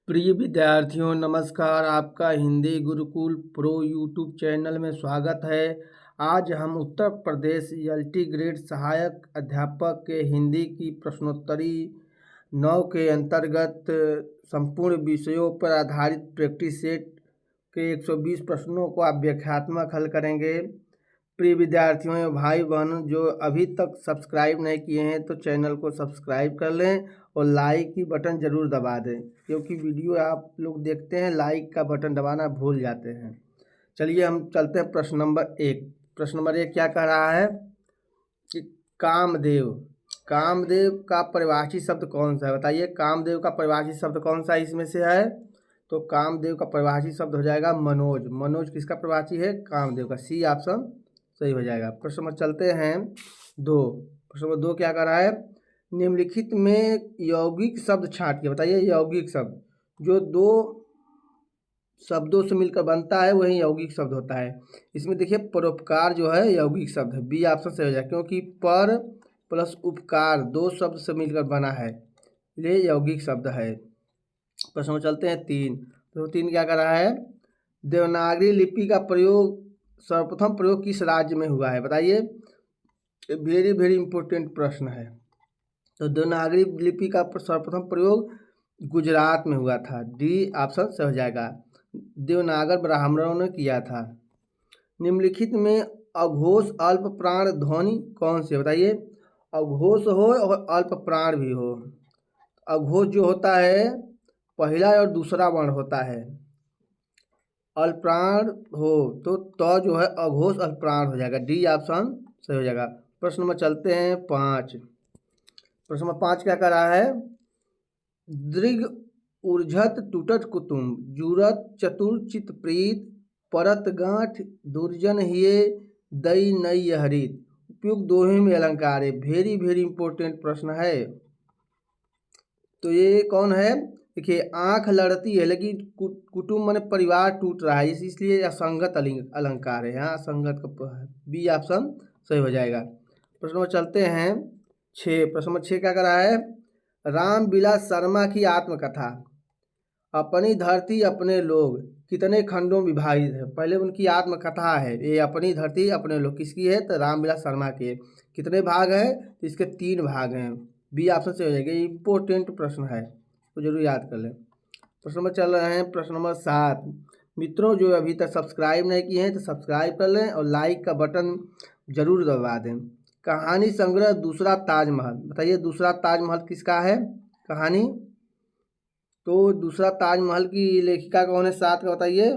प्रिय विद्यार्थियों नमस्कार। आपका Hindi Gurukul pro YouTube channel में स्वागत है। आज हम उत्तर प्रदेश एलटी ग्रेड सहायक अध्यापक के हिंदी की प्रश्नोत्तरी 9 के अंतर्गत संपूर्ण विषयों पर आधारित प्रैक्टिस सेट के 120 प्रश्नों को आप व्याख्यात्मक हल करेंगे। प्रिय विद्यार्थियों एवं भाई बहन जो अभी तक सब्सक्राइब नहीं किए हैं तो चैनल को सब्सक्राइब कर लें और लाइक की बटन ज़रूर दबा दें, क्योंकि वीडियो आप लोग देखते हैं लाइक का बटन दबाना भूल जाते हैं। चलिए हम चलते हैं प्रश्न नंबर 1। प्रश्न नंबर 1 क्या कह रहा है कि कामदेव का परिभाषी शब्द कौन सा है? बताइए, कामदेव का परिभाषी शब्द कौन सा इसमें से है? तो कामदेव का परिभाषी शब्द हो जाएगा मनोज। मनोज किसका परिभाषी है? कामदेव का। सी ऑप्शन सही हो जाएगा। प्रश्न नंबर चलते हैं 2। प्रश्न नंबर 2 क्या कर रहा है? निम्नलिखित में यौगिक शब्द छांटिए। बताइए, यौगिक शब्द जो दो शब्दों से मिलकर बनता है वही यौगिक शब्द होता है। इसमें देखिए परोपकार जो है यौगिक शब्द है। बी ऑप्शन सही हो जाएगा, क्योंकि पर प्लस उपकार दो शब्द से मिलकर बना है, ये यौगिक शब्द है। प्रश्न में चलते हैं 3। तो 3 क्या कर रहा है? देवनागरी लिपि का प्रयोग सर्वप्रथम प्रयोग किस राज्य में हुआ है? बताइए, वेरी वेरी इंपॉर्टेंट प्रश्न है। तो देवनागरी लिपि का सर्वप्रथम प्रयोग गुजरात में हुआ था। डी ऑप्शन सही हो जाएगा, देवनागर ब्राह्मणों ने किया था। निम्नलिखित में अघोष अल्प प्राण ध्वनि कौन सी? बताइए, अघोष हो और अल्प प्राण भी हो। अघोष जो होता है पहला और दूसरा वर्ण होता है, अल्पप्राण हो तो जो है अघोष अल्पप्राण हो जाएगा। डी ऑप्शन सही हो जाएगा। प्रश्न नंबर चलते हैं 5। प्रश्न नंबर 5 क्या कर रहा है? दृग उर्झत टूटत कुटुम जुरत चतुर चित प्रीत परत गांठ दुर्जन हिये दई नई हरित। उपयुक्त दोहे में अलंकार है। वेरी वेरी इंपॉर्टेंट प्रश्न है। तो ये कौन है? देखिए, आंख लड़ती है लेकिन कुटुंब माने परिवार टूट रहा है, इसलिए असंगत अलंकार है। यहाँ असंगत का बी ऑप्शन सही हो जाएगा। प्रश्न नंबर चलते हैं 6। प्रश्न नंबर 6 क्या कर रहा है? रामविलास शर्मा की आत्मकथा अपनी धरती अपने लोग कितने खंडों में विभाजित है? पहले उनकी आत्मकथा है, ये अपनी धरती अपने लोग किसकी है? तो रामविलास शर्मा की है। कितने भाग है? तो इसके 3 भाग हैं। बी ऑप्शन से हो जाएगा। ये इंपॉर्टेंट प्रश्न है तो जरूर याद कर लें। प्रश्न नंबर चल रहे हैं प्रश्न नंबर 7। मित्रों जो अभी तक सब्सक्राइब नहीं किए हैं तो सब्सक्राइब कर लें और लाइक का बटन जरूर दबा दें। कहानी संग्रह दूसरा ताजमहल। बताइए, दूसरा ताजमहल किसका है कहानी? तो दूसरा ताजमहल की लेखिका कौन है 7 का? बताइए,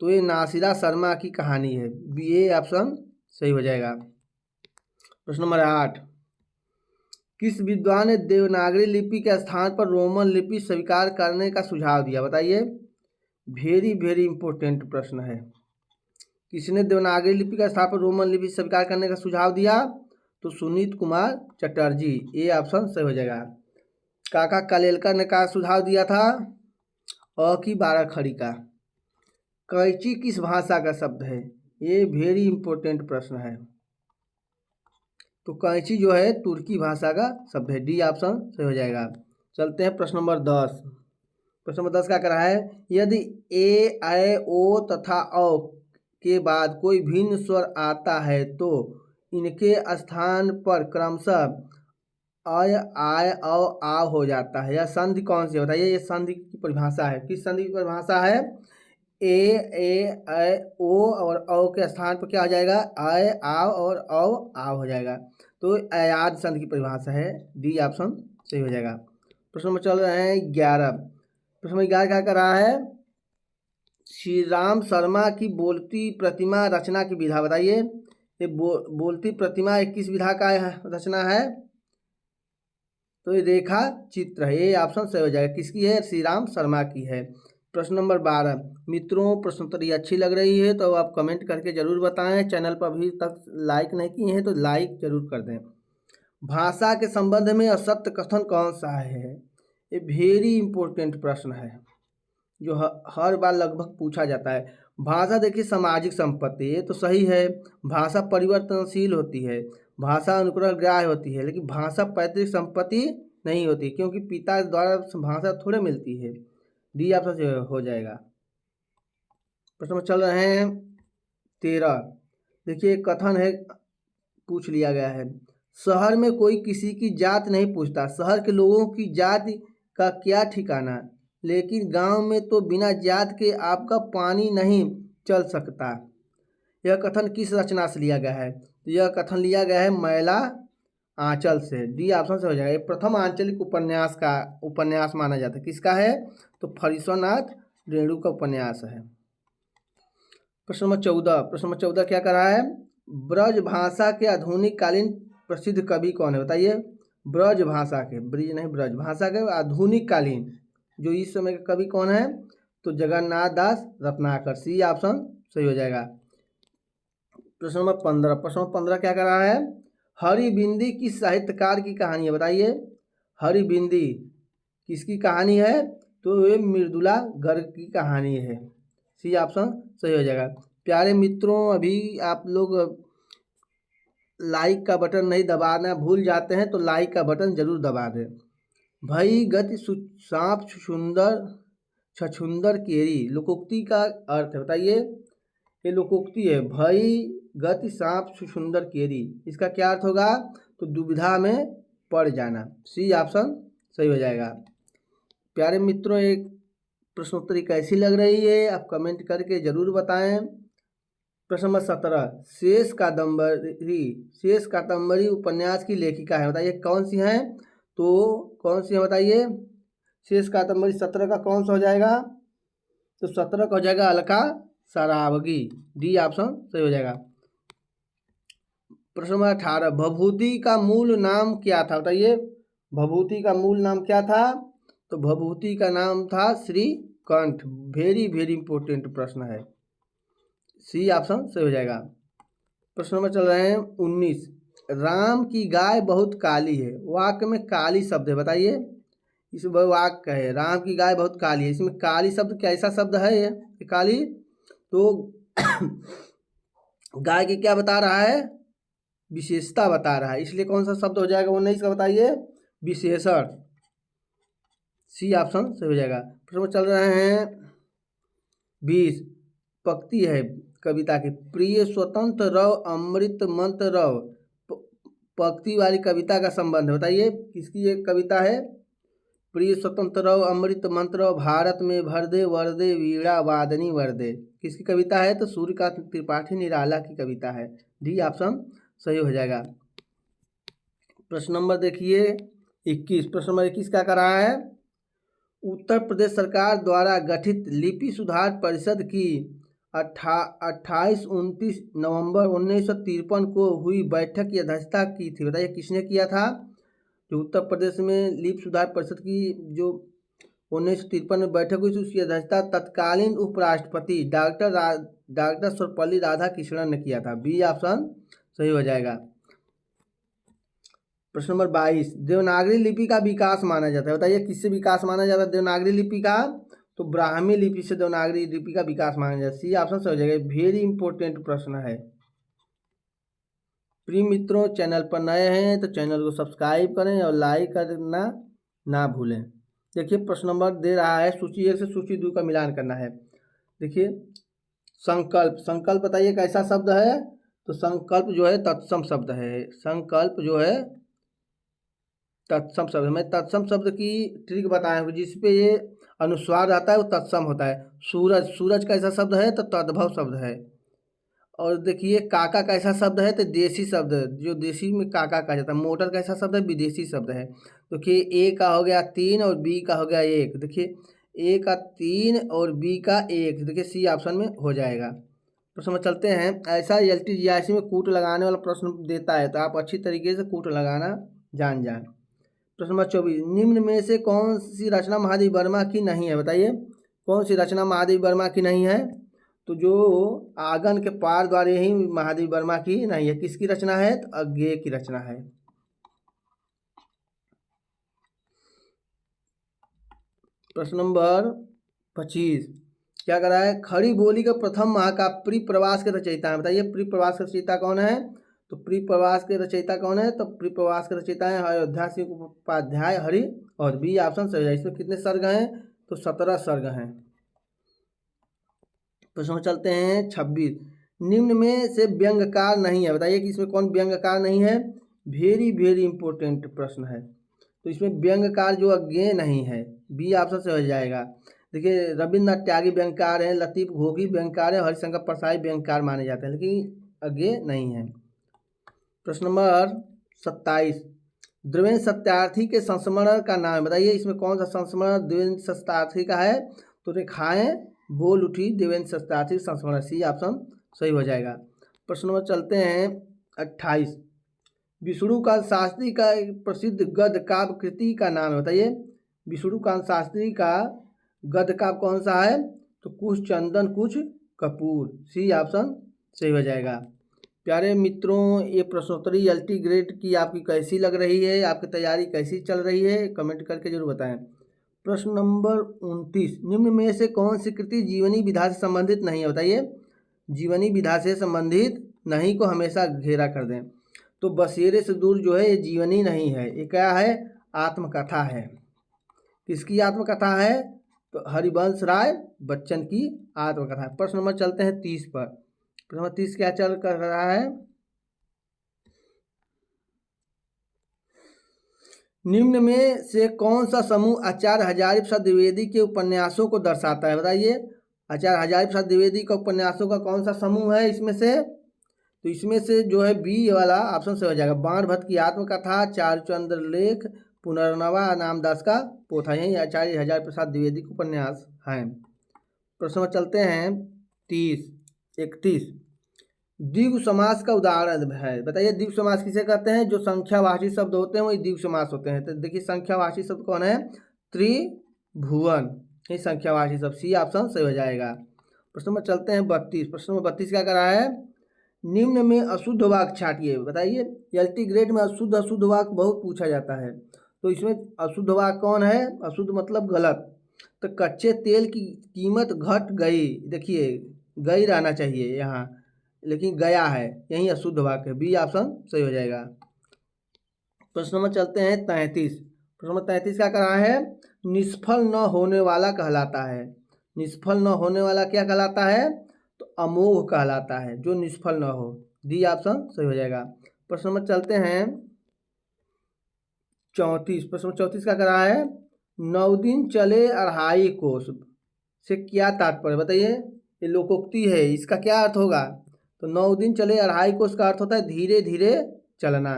तो ये नासिरा शर्मा की कहानी है। बी ए ऑप्शन सही हो जाएगा। प्रश्न नंबर 8। किस विद्वान ने देवनागरी लिपि के स्थान पर रोमन लिपि स्वीकार करने का सुझाव दिया? बताइए, वेरी वेरी इंपॉर्टेंट प्रश्न है। किसने देवनागरी लिपि का स्थान पर रोमन लिपि स्वीकार करने का सुझाव दिया? तो सुनीत कुमार चटर्जी। ए ऑप्शन सही हो जाएगा। काका कालेलकर ने क्या सुझाव दिया था? अ की 12 खड़ी का। कैंची किस भाषा का शब्द है? ये वेरी इंपॉर्टेंट प्रश्न है। तो कैंची जो है तुर्की भाषा का शब्द है। डी ऑप्शन सही हो जाएगा। चलते हैं प्रश्न नंबर 10। प्रश्न नंबर 10 क्या कर रहा है? यदि ए ऐ ओ तथा औ के बाद कोई भिन्न स्वर आता है तो इनके स्थान पर क्रमशः अय आय औ आ हो जाता है। यह संधि कौन सी? बताइए, ये संधि की परिभाषा है। किस संधि की परिभाषा है? ए ऐ ओ और औ के स्थान पर क्या हो जाएगा? आय आव और औ आव हो जाएगा। तो अयाद संधि की परिभाषा है। डी ऑप्शन सही हो जाएगा। प्रश्न में चल रहे हैं 11। प्रश्न में 11 क्या कर रहा है? श्री राम शर्मा की बोलती प्रतिमा रचना की विधा। बताइए, ये बोलती प्रतिमा किस विधा का रचना है? तो ये रेखा चित्र है। ये ऑप्शन सही हो जाएगा। किसकी है? श्री राम शर्मा की है। प्रश्न नंबर 12। मित्रों प्रश्नोत्तरी अच्छी लग रही है तो आप कमेंट करके जरूर बताएं। चैनल पर अभी तक लाइक नहीं किए हैं तो लाइक जरूर कर दें। भाषा के संबंध में असत्य कथन कौन सा है? ये वेरी इंपॉर्टेंट प्रश्न है जो हर बार लगभग पूछा जाता है। भाषा देखिए सामाजिक संपत्ति, ये तो सही है। भाषा परिवर्तनशील होती है, भाषा अनुकरण ग्राह्य होती है, लेकिन भाषा पैतृक संपत्ति नहीं होती, क्योंकि पिता द्वारा भाषा थोड़े मिलती है। डी ऑप्शन से हो जाएगा। प्रश्न में चल रहे हैं 13। देखिए कथन है, पूछ लिया गया है, शहर में कोई किसी की जात नहीं पूछता, शहर के लोगों की जाति का क्या ठिकाना, लेकिन गांव में तो बिना जात के आपका पानी नहीं चल सकता। यह कथन किस रचना से लिया गया है? तो यह कथन लिया गया है मैला आंचल से। डी ऑप्शन से हो जाएगा। ये प्रथम आंचलिक उपन्यास माना जाता है। किसका है? तो फरीश्वरनाथ रेणु का उपन्यास है। प्रश्न नंबर 14। प्रश्न नंबर 14 क्या कर रहा है? ब्रज भाषा के आधुनिक कालीन प्रसिद्ध कवि कौन है? बताइए। ब्रज भाषा के, ब्रिज नहीं, ब्रज भाषा के आधुनिक कालीन जो इस समय के कवि कौन है? तो जगन्नाथ दास रत्नाकर। सी ऑप्शन सही हो जाएगा। प्रश्न नंबर 15। प्रश्न नंबर 15 क्या कर रहा है? हरिबिंदी किस साहित्यकार की कहानी है? बताइए। हरिबिंदी किसकी कहानी है? तो ये मृदुला गर्ग की कहानी है। सी ऑप्शन सही हो जाएगा। प्यारे मित्रों, अभी आप लोग लाइक का बटन नहीं दबाना भूल जाते हैं तो लाइक का बटन जरूर दबा दें। भई गति सांप सुंदर छछुंदर केरी लोकोक्ति का अर्थ है। बताइए। ये लोकोक्ति है, भई गति सांप सुंदर केरी, इसका क्या अर्थ होगा? तो दुविधा में पड़ जाना। सी ऑप्शन सही हो जाएगा। प्यारे मित्रों, एक प्रश्नोत्तरी कैसी लग रही है आप कमेंट करके जरूर बताएं। प्रश्न नंबर 17। शेष कादम्बरी उपन्यास की लेखिका है। बताइए कौन सी हैं? तो कौन सी है बताइए। शेष कादम्बरी 17 का कौन सा हो जाएगा? तो 17 का हो जाएगा अलका सरावगी। डी ऑप्शन सही हो जाएगा। प्रश्न नंबर 18। भभूति का मूल नाम क्या था? बताइए। भभूति का मूल नाम क्या था? तो भभूति का नाम था श्रीकंठ। वेरी वेरी इंपॉर्टेंट प्रश्न है। सी ऑप्शन सही हो जाएगा। प्रश्न नंबर चल रहे हैं 19। राम की गाय बहुत काली है, वाक्य में काली शब्द है। बताइए। इस वाक्य है राम की गाय बहुत काली है, इसमें काली शब्द कैसा शब्द है? ये काली तो गाय की क्या बता रहा है? विशेषता बता रहा है, इसलिए कौन सा शब्द हो जाएगा? 19 का बताइए। विशेषण। सी ऑप्शन सही हो जाएगा। प्रश्न नंबर चल रहे हैं 20। पंक्ति है कविता की, प्रिय स्वतंत्र रव अमृत मंत्र रव। पंक्ति वाली कविता का संबंध है। बताइए किसकी ये कविता है? प्रिय स्वतंत्र रव अमृत मंत्र रव, भारत में भर दे वरदे वीणा वादनी वरदे। किसकी कविता है? तो सूर्यकांत त्रिपाठी निराला की कविता है। डी ऑप्शन सही हो जाएगा। प्रश्न नंबर देखिए 21। प्रश्न नंबर 21 क्या कर रहा है? उत्तर प्रदेश सरकार द्वारा गठित लिपि सुधार परिषद की 28-29 नवंबर 1953 को हुई बैठक की अध्यक्षता की थी। बताइए किसने किया था? जो उत्तर प्रदेश में लिपि सुधार परिषद की जो 1953 में बैठक हुई थी उसकी अध्यक्षता तत्कालीन उपराष्ट्रपति डॉक्टर सर्वपल्ली राधाकृष्णन ने किया था। बी ऑप्शन सही हो जाएगा। प्रश्न नंबर 22। देवनागरी लिपि का विकास माना जाता है। बताइए किससे विकास माना जाता है देवनागरी लिपि का? तो ब्राह्मी लिपि से देवनागरी लिपि का विकास माना जाता है। सी ऑप्शन से हो जाएगा। वेरी इंपॉर्टेंट प्रश्न है। प्रिय मित्रों, चैनल पर नए हैं तो चैनल को सब्सक्राइब करें और लाइक करना ना भूलें। देखिए प्रश्न नंबर दे रहा है सूची 1 से सूची 2 का मिलान करना है। देखिए संकल्प। संकल्प बताइए कैसा शब्द है? तो संकल्प जो है तत्सम शब्द है। संकल्प जो है तत्सम शब्द। मैं तत्सम शब्द की ट्रिक बताया हूँ, जिसपे ये अनुस्वार आता है वो तत्सम होता है। सूरज, सूरज कैसा शब्द है? तो तद्भव शब्द है। और देखिए काका कैसा शब्द है? तो देसी शब्द, जो देसी में काका कहा जाता है। मोटर कैसा शब्द है? विदेशी शब्द है। देखिए ए का हो गया 3 और बी का हो गया 1। देखिए ए का 3 और बी का 1। देखिए सी ऑप्शन में हो जाएगा। प्रश्न में चलते हैं। ऐसा LTGIC में कूट लगाने वाला प्रश्न देता है तो आप अच्छी तरीके से कूट लगाना जान जाए। प्रश्न नंबर 24। निम्न में से कौन सी रचना महादेवी वर्मा की नहीं है? बताइए कौन सी रचना महादेवी वर्मा की नहीं है? तो जो आंगन के पार द्वार ही महादेवी वर्मा की नहीं है। किसकी रचना है? तो अज्ञेय की रचना है। प्रश्न नंबर 25 क्या कर रहा है? खड़ी बोली का प्रथम महाकाव्य प्री प्रवास के रचयिता है। बताइए प्री प्रवास के रचयिता कौन है? तो प्री प्रवास के रचयिता कौन है? तो प्री प्रवास के रचयिता है अयोध्या सिंह उपाध्याय हरि। और बी ऑप्शन सही है। इसमें कितने सर्ग हैं? तो 17 सर्ग हैं। प्रश्न में चलते हैं 26। निम्न में से व्यंग्यकार नहीं है, बताइए कि इसमें कौन व्यंग्यकार नहीं है। वेरी वेरी इंपॉर्टेंट प्रश्न है। तो इसमें व्यंग्यकार जो अज्ञेय नहीं है, बी ऑप्शन से हो जाएगा। देखिए रविन्द्रनाथ त्यागी व्यंग्यकार हैं, लतीफ घोगी व्यंग्यकार है, हरिशंकर प्रसाद व्यंग्यकार माने जाते हैं, लेकिन अज्ञेय नहीं है। प्रश्न नंबर 27। देवेंद्र सत्यार्थी के संस्मरण का नाम बताइए, इसमें कौन सा संस्मरण देवेंद्र सत्यार्थी का है। तो रेखाएं बोल उठी देवेंद्र सत्यार्थी संस्मरण, सी ऑप्शन सही हो जाएगा। प्रश्न नंबर चलते हैं 28। विष्णुकांत शास्त्री का एक प्रसिद्ध गद्य काव्य कृति का नाम है, बताइए विष्णुकांत शास्त्री का गद्य काव्य कौन सा है। तो कुछ चंदन कुछ कपूर, सी ऑप्शन सही हो जाएगा। प्यारे मित्रों, ये प्रश्नोत्तरी LT ग्रेड की आपकी कैसी लग रही है, आपकी तैयारी कैसी चल रही है, कमेंट करके जरूर बताएं। प्रश्न नंबर 29। निम्न में से कौन सी कृति जीवनी विधा से संबंधित नहीं है, बताइए जीवनी विधा से संबंधित नहीं को हमेशा घेरा कर दें। तो बसेरे से दूर जो है ये जीवनी नहीं है, ये क्या है, आत्मकथा है। किसकी आत्मकथा है। तो हरिवंश राय बच्चन की आत्मकथा है। प्रश्न नंबर चलते हैं 30 पर। प्रश्न नंबर 30 क्या चल कर रहा है। निम्न में से कौन सा समूह आचार्य हजारी प्रसाद द्विवेदी के उपन्यासों को दर्शाता है, बताइए आचार्य हजारी प्रसाद द्विवेदी का उपन्यासों का कौन सा समूह है इसमें से। तो इसमें से जो है बी वाला ऑप्शन से हो जाएगा। बाण भट्ट की आत्मकथा, चारुचंद्र लेख, पुनर्नवा नामदास का पोथा, यही आचार्य हजारी प्रसाद द्विवेदी के उपन्यास हैं। प्रश्न में चलते हैं 31। द्विगु समास का उदाहरण है, बताइए द्विगु समास किसे कहते हैं। जो संख्यावाची शब्द होते हैं वही द्विगु समास होते हैं। तो देखिए संख्यावाची शब्द कौन है, त्रिभुवन, ये संख्यावाची शब्द, सी ऑप्शन सही हो जाएगा। प्रश्न में चलते हैं 32। प्रश्न में 32 क्या करा है। निम्न में अशुद्ध वाक्य छांटिए, बताइए LT ग्रेड में अशुद्ध वाक्य बहुत पूछा जाता है। तो इसमें अशुद्ध वाक्य कौन है, अशुद्ध मतलब गलत। तो कच्चे तेल की कीमत घट गई, देखिए गई रहना चाहिए यहाँ, लेकिन गया है, यही अशुद्ध वाक्य है, बी ऑप्शन सही हो जाएगा। प्रश्न नंबर चलते हैं 33। प्रश्न नंबर 33 क्या करा है। निष्फल न होने वाला कहलाता है। निष्फल न होने वाला क्या कहलाता है। तो अमोघ कहलाता है, जो निष्फल न हो, डी ऑप्शन सही हो जाएगा। प्रश्न नंबर चलते हैं 34। प्रश्न नंबर 34 क्या करा है। 9 दिन चले 2.5 कोस से क्या तात्पर्य, बताइए ये लोकोक्ति है, इसका क्या अर्थ होगा। तो 9 दिन चले 2.5 कोस का अर्थ होता है धीरे धीरे चलना,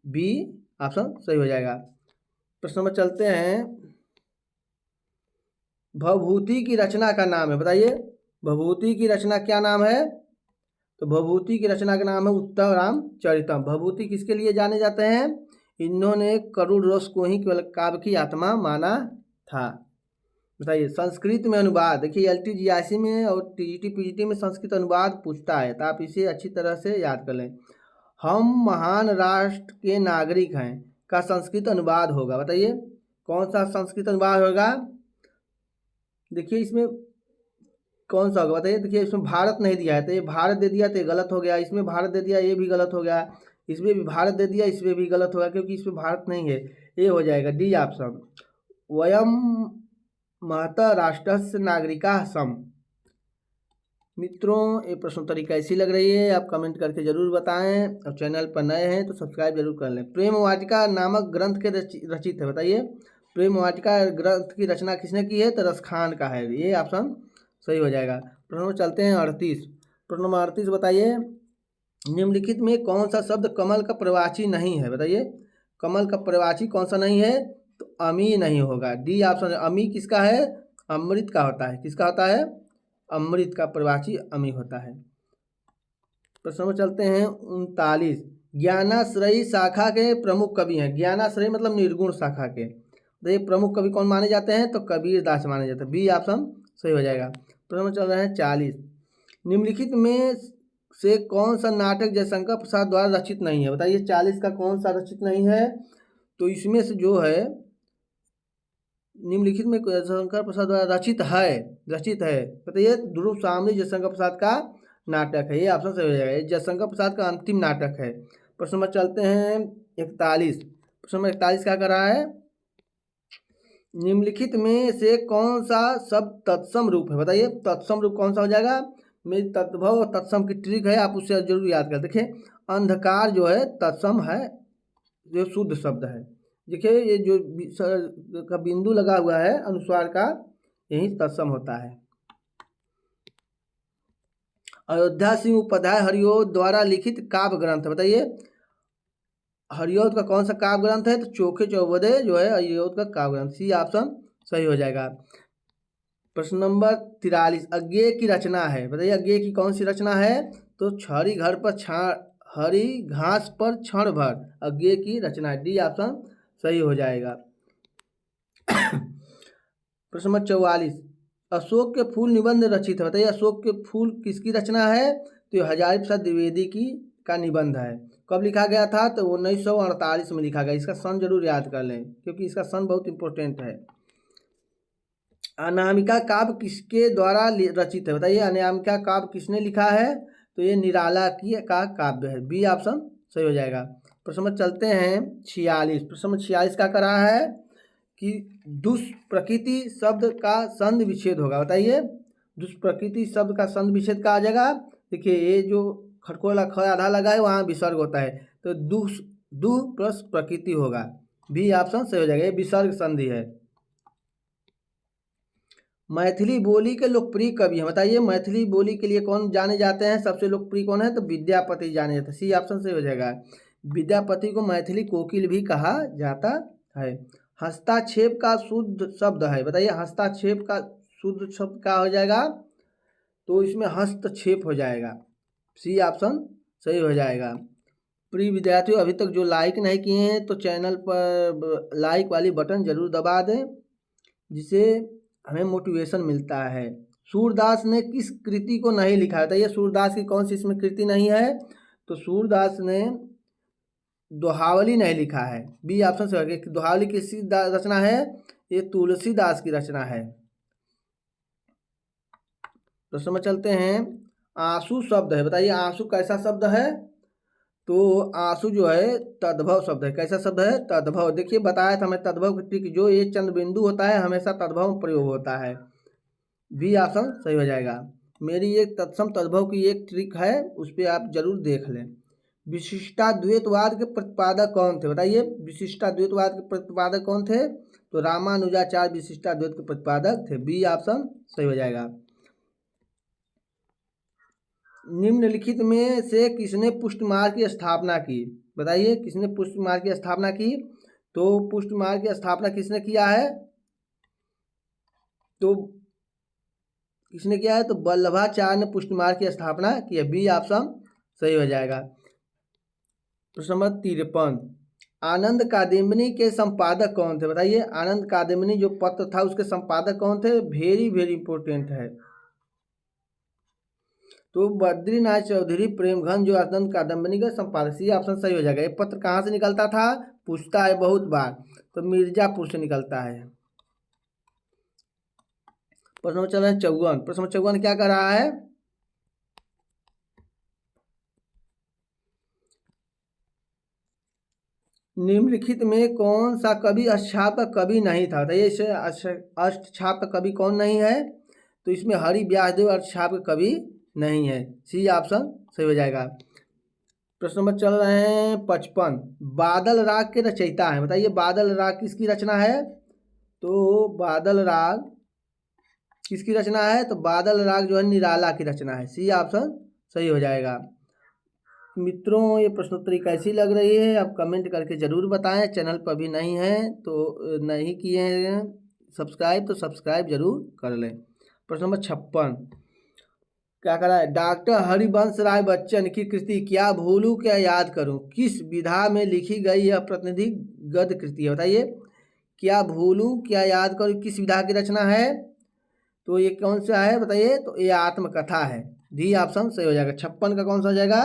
बी ऑप्शन सही हो जाएगा। प्रश्न नंबर चलते हैं भवभूति की रचना का नाम है, बताइए भवभूति की रचना क्या नाम है। तो भवभूति की रचना का नाम है उत्तम राम चरितम। भवभूति किसके लिए जाने जाते हैं। इन्होंने करुण रस को ही केवल काव्य की आत्मा माना था। बताइए संस्कृत में अनुवाद, देखिए LT GIC में और TGT PGT में संस्कृत अनुवाद पूछता है, तो आप इसे अच्छी तरह से याद कर लें। हम महान राष्ट्र के नागरिक हैं का संस्कृत अनुवाद होगा, बताइए कौन सा संस्कृत अनुवाद होगा। देखिए इसमें कौन सा होगा, बताइए देखिए इसमें भारत नहीं दिया है, तो ये भारत दे दिया तो ये गलत हो गया, इसमें भारत दे दिया ये भी गलत हो गया, इसमें भी भारत दे दिया इसमें भी गलत होगा, क्योंकि इसमें भारत नहीं है, ये हो जाएगा डी ऑप्शन। वयम महता राष्ट्रस्य नागरिका सम। मित्रों ये प्रश्नोत्तरी कैसी लग रही है आप कमेंट करके जरूर बताएं, और चैनल पर नए हैं तो सब्सक्राइब जरूर कर लें। प्रेम वाटिका नामक ग्रंथ के रचित है, बताइए प्रेम वाटिका ग्रंथ की रचना किसने की है। तो रसखान का है, ये ऑप्शन सही हो जाएगा। प्रश्न नंबर चलते हैं 38। प्रश्न नंबर 38 बताइए निम्नलिखित में कौन सा शब्द कमल का प्रवाची नहीं है, बताइए कमल का प्रवाची कौन सा नहीं है। तो अमी नहीं होगा, डी ऑप्शन। अमी किसका है, अमृत का होता है, किसका होता है, अमृत का प्रवाची अमी होता है। प्रश्न नंबर चलते हैं 39। ज्ञानाश्रयी शाखा के प्रमुख कवि हैं। ज्ञानाश्रयी मतलब निर्गुण शाखा के, तो ये प्रमुख कवि कौन माने जाते हैं। तो कबीर दास माने जाते हैं, बी ऑप्शन सही हो जाएगा। प्रश्न नंबर चल रहे हैं 40। निम्नलिखित में से कौन सा नाटक जयशंकर प्रसाद द्वारा रचित नहीं है, बताइए 40 का कौन सा रचित नहीं है। तो इसमें से जो है निम्नलिखित में जयशंकर प्रसाद द्वारा रचित है, बताइए ध्रुव सामने जयशंकर प्रसाद का नाटक है, ये ऑप्शन सही हो जाएगा, ये जयशंकर प्रसाद का अंतिम नाटक है। प्रश्न नंबर चलते हैं 41। प्रश्न नंबर 41 क्या कर रहा है। निम्नलिखित में से कौन सा शब्द तत्सम रूप है? बताइए तत्सम रूप कौन सा हो जाएगा? मेरी तद्भव और तत्सम की ट्रिक है, आप उससे जरूर याद कर। देखिए अंधकार जो है तत्सम है, जो शुद्ध शब्द है। देखिए ये जो का बिंदु लगा हुआ है अनुस्वार का, यही तत्सम होता है। अयोध्या सिंह उपाध्याय हरिओद द्वारा लिखित काव्य ग्रंथ, बताइए हरिओद का कौन सा काव्य ग्रंथ है? तो चोखे चौबोदे जो है हरिओद का काव्य ग्रंथ, सी ऑप्शन सही हो जाएगा। प्रश्न नंबर 43, अज्ञेय की रचना है, बताइए अज्ञेय की कौन सी रचना है? तो हरी घर पर हरी घास पर क्षण भर, अज्ञेय की रचना है, डी ऑप्शन सही हो जाएगा। प्रश्न नंबर 44, अशोक के फूल निबंध रचित है, बताइए अशोक के फूल किसकी रचना है? तो हजारी प्रसाद द्विवेदी की का निबंध है। कब लिखा गया था? तो 1948 में लिखा गया। इसका सन जरूर याद कर लें क्योंकि इसका सन बहुत इंपॉर्टेंट है। अनामिका काव्य किसके द्वारा रचित है? बताइए अनामिका काव्य किसने लिखा है? तो ये निराला की का काव्य है, बी ऑप्शन सही हो जाएगा। प्रश्न में चलते हैं 46। प्रश्न में 46 का करा है कि दुष्प्रकृति शब्द का संधि विच्छेद होगा, बताइए दुष्प्रकृति शब्द का संधि विच्छेद का आ जाएगा। देखिए ये जो खटकोला ख आधा लगा है वहाँ विसर्ग होता है, तो दु प्लस प्रकृति होगा, बी ऑप्शन सही हो जाएगा, ये विसर्ग संधि है। मैथिली बोली के लोकप्रिय कवि हैं, बताइए मैथिली बोली के लिए कौन जाने जाते हैं? सबसे लोकप्रिय कौन है? तो विद्यापति जाने जाते हैं, सी ऑप्शन सही हो जाएगा। विद्यापति को मैथिली कोकिल भी कहा जाता है। हस्ताक्षेप का शुद्ध शब्द है, बताइए हस्ताक्षेप का शुद्ध शब्द क्या हो जाएगा? तो इसमें हस्तक्षेप हो जाएगा, सी ऑप्शन सही हो जाएगा। प्रिय विद्यार्थियों अभी तक जो लाइक नहीं किए हैं तो चैनल पर लाइक वाली बटन जरूर दबा दें, जिससे हमें मोटिवेशन मिलता है। सूरदास ने किस कृति को नहीं लिखा है? बताइए सूरदास की कौन सी इसमें कृति नहीं है? तो सूरदास ने दोहावली नहीं लिखा है, बी ऑप्शन से होगा। दोहावली किसकी रचना है? ये तुलसीदास की रचना है। प्रश्न में चलते हैं, आंसू शब्द है, बताइए आंसू कैसा शब्द है? तो आंसू जो है तद्भव शब्द है, कैसा शब्द है? तद्भव। देखिए बताया था मैं तद्भव की ट्रिक, जो ये चंद्र बिंदु होता है हमेशा तद्भव में प्रयोग होता है, बी ऑप्शन सही हो जाएगा। मेरी एक तत्सम तद्भव की एक ट्रिक है, उस पर आप जरूर देख लें। विशिष्टाद्वैतवाद के प्रतिपादक कौन थे? बताइए विशिष्टाद्वैतवाद के प्रतिपादक कौन थे? तो रामानुजाचार्य विशिष्टाद्वैत के प्रतिपादक थे, बी ऑप्शन सही हो जाएगा। निम्नलिखित में से किसने पुष्ट मार्ग की स्थापना की? बताइए किसने पुष्ट मार्ग की स्थापना की? तो पुष्ट मार्ग की स्थापना किसने किया है? तो किसने किया है? तो वल्लभाचार्य ने पुष्ट मार्ग की स्थापना की है, बी ऑप्शन सही हो जाएगा। प्रश्न नंबर 53, आनंद कादम्बिनी के संपादक कौन थे? बताइए आनंद कादम्बिनी जो पत्र था उसके संपादक कौन थे? वेरी वेरी इंपॉर्टेंट है। तो बद्रीनाथ चौधरी प्रेमघन जो आनंद कादम्बिनी का संपादक, सी ऑप्शन सही हो जाएगा। ये पत्र कहाँ से निकलता था? पूछता है बहुत बार, तो मिर्जापुर से निकलता है। प्रश्न नंबर चल रहा है 54। प्रश्न नंबर 54 क्या कर रहा है? निम्नलिखित में कौन सा कवि अष्टछाप का कवि नहीं था? बताइए इसे अष्टछाप का कवि कौन नहीं है? तो इसमें हरि व्यासदेव अष्टछाप का कवि नहीं है, सी ऑप्शन सही हो जाएगा। प्रश्न नंबर चल रहे हैं 55, बादल राग के रचयिता है, बताइए बादल राग किसकी रचना है? तो बादल राग किसकी रचना है? तो बादल राग जो है निराला की रचना है, सी ऑप्शन सही हो जाएगा। मित्रों ये प्रश्नोत्तरी कैसी लग रही है आप कमेंट करके ज़रूर बताएं। चैनल पर भी नहीं है तो नहीं किए हैं सब्सक्राइब तो सब्सक्राइब जरूर कर लें। प्रश्न नंबर 56 क्या करा है? डॉक्टर हरिवंश राय बच्चन की कृति क्या भूलूं क्या याद करूं किस विधा में लिखी गई यह प्रतिनिधि गद्य कृति है? बताइए क्या भूलूं क्या याद करूं किस विधा की रचना है? तो ये कौन सा है बताइए? तो ये आत्मकथा है, डी ऑप्शन सही हो जाएगा। 56 का कौन सा हो जाएगा?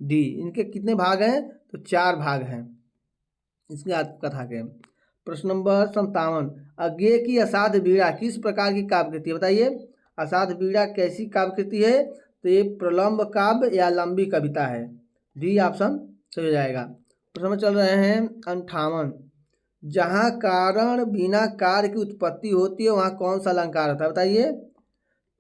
डी। इनके कितने भाग हैं? तो 4 भाग हैं इसके आत्मकथा के। प्रश्न नंबर 57, अज्ञेय की असाध बीड़ा किस प्रकार की काव्य कृति है? बताइए असाध बीड़ा कैसी काव्य कृति है? तो ये प्रलंब काव्य या लंबी कविता है, डी ऑप्शन सही हो जाएगा। प्रश्न में चल रहे हैं 58, जहाँ कारण बिना कार्य की उत्पत्ति होती है वहाँ कौन सा अलंकार होता है बताइए।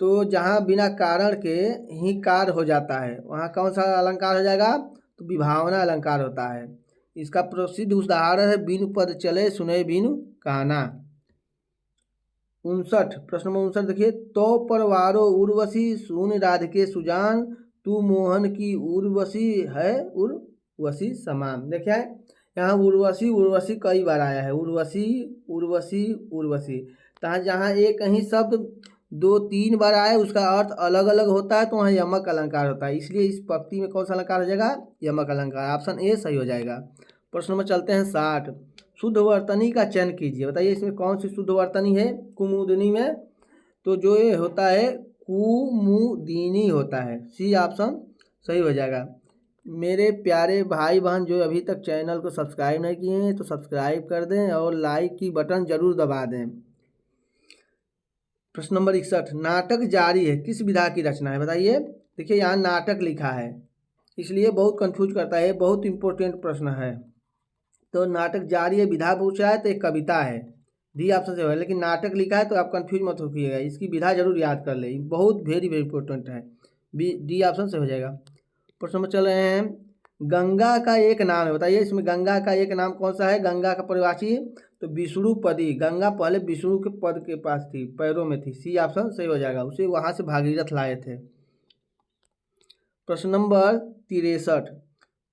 तो जहाँ बिना कारण के ही कार्य हो जाता है वहाँ कौन सा अलंकार हो जाएगा, तो विभावना अलंकार होता है। इसका प्रसिद्ध उदाहरण है बिनु पद चले सुने बिनु काना। 59 प्रश्न नंबर 59 देखिए, तो परवारो उर्वशी सुन राधिके सुजान तू मोहन की उर्वशी है उर्वशी समान। देखिए यहाँ उर्वशी उर्वशी कई बार आया है, उर्वशी उर्वशी उर्वशी। तो जहाँ एक ही शब्द 2-3 बार आए उसका अर्थ अलग अलग होता है तो वहाँ यमक अलंकार होता है, इसलिए इस पंक्ति में कौन सा अलंकार हो जाएगा, यमक अलंकार। ऑप्शन ए सही हो जाएगा। प्रश्न नंबर चलते हैं 60, शुद्ध वर्तनी का चयन कीजिए। बताइए इसमें कौन सी शुद्ध वर्तनी है कुमुदिनी में, तो जो ये होता है कुमुदिनी होता है, सी ऑप्शन सही हो जाएगा। मेरे प्यारे भाई बहन जो अभी तक चैनल को सब्सक्राइब नहीं किए हैं तो सब्सक्राइब कर दें और लाइक की बटन जरूर दबा दें। प्रश्न नंबर 61, नाटक जारी है किस विधा की रचना है बताइए। देखिए यहाँ नाटक लिखा है इसलिए बहुत कंफ्यूज करता है, बहुत इंपॉर्टेंट प्रश्न है। तो नाटक जारी है विधा पूछा है तो एक कविता है, डी ऑप्शन से है। लेकिन नाटक लिखा है तो आप कंफ्यूज मत होइएगा, इसकी विधा जरूर याद कर ले, बहुत वेरी वेरी इंपॉर्टेंट है, बी डी ऑप्शन से हो जाएगा। प्रश्न में चल रहे हैं, गंगा का एक नाम है बताइए, इसमें गंगा का एक नाम कौन सा है, गंगा का परिभाषी तो विष्णुपदी। गंगा पहले विष्णु के पद के पास थी, पैरों में थी, सी ऑप्शन सही हो जाएगा, उसे वहां से भागीरथ लाए थे। प्रश्न नंबर 63,